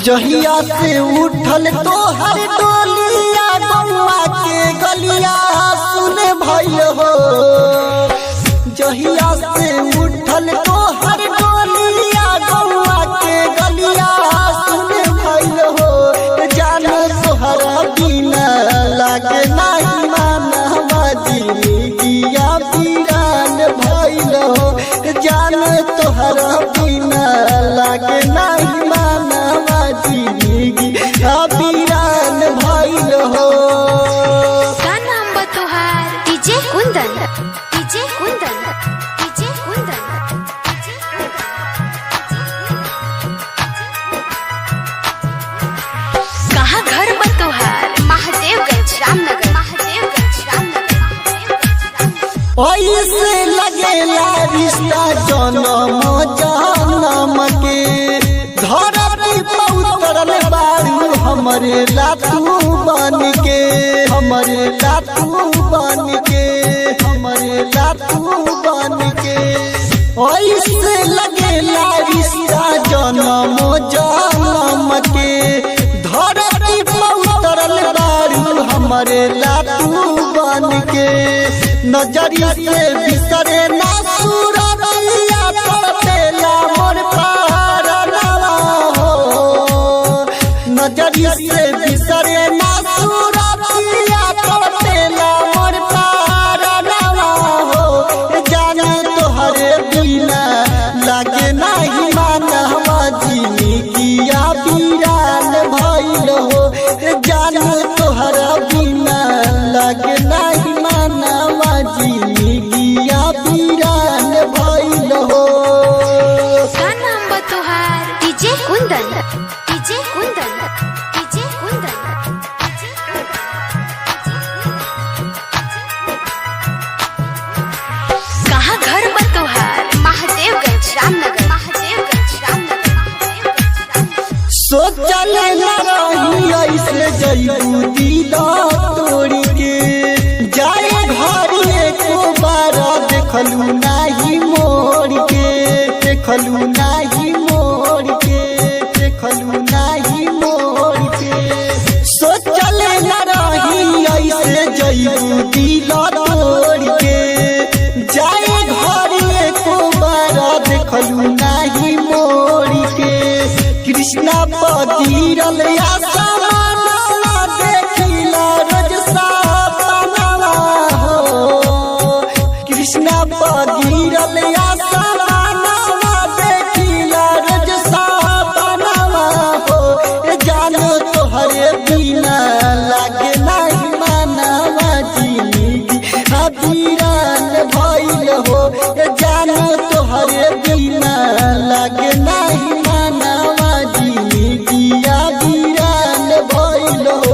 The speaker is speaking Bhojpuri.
जहिया से उठल तो हर डोलिया गौआ के गलिया सुने भइल हो। जहिया से उठल तो हर डोलिया गौआ के गलिया सुने भइल हो। जान तोहरा बिना लागे नहीं मानवा जिंदगिया वीरान भइल हो। जान तोहरा बिना लागे नहीं मानवा जिंदगी वीरान भइल हो। का नाम बा तोहार? डीजे कुंदन, डीजे कुंदन, डीजे कुंदन। कहाँ घर बा तोहार? महादेवगंज रामनगर, महादेवगंज रामनगर। ऐसे लगेला रिश्ता जन्म जन्म के धरती पर उतरल बारू हमरे लातू बन के, हमरे लातू बन के, हमरे लातू बन के। ऐसे लगेला रिश्ता जन्म जन्म के धरती पर उतरल बारू हमरे लातू बन के। नजरिया से बिसरे ना सूरतिया तड़पेला मोर पारनवा हो। नजरिया से बिसरे ना सूरतिया तड़पेला मोर पारनवा हो। जाने तोहरे बिना लागे नहीं मानवा जिंदगिया वीरान भइल हो। जाने तोहरा बिना लागे नहीं मानवा जिंदगिया वीरान भइल हो। का नाम बा तोहार? डीजे कुंदन, डीजे कुंदन, डीजे कुंदन। कहाँ घर बा तोहार? महादेवगंज रामनगर, महादेवगंज रामनगर। सोचल न रही ऐसे जइबू दिल तोड़ के। जाए घर एको बार देखलू नाही मोड़ के, देखलू नाही मोड़ के, देखलू नाही मोड़ के। सोचल न रही ऐसे जइबू दिल तोड़ के। जाए घर एको बार देखलू नाही मोड़ के। कृष्णा पतिरल आसमानवा देखिला रोज सपनवा हो। कृष्णा पतिरल आसमानवा देखिला रोज सपनवा हो। जानो तोहरे बिना लागे नहीं मानवा जिंदगी वीरान भइल हो। जानो तोहरे बिना लागे नहीं मानवा जिंदगिया वीरान भइल हो।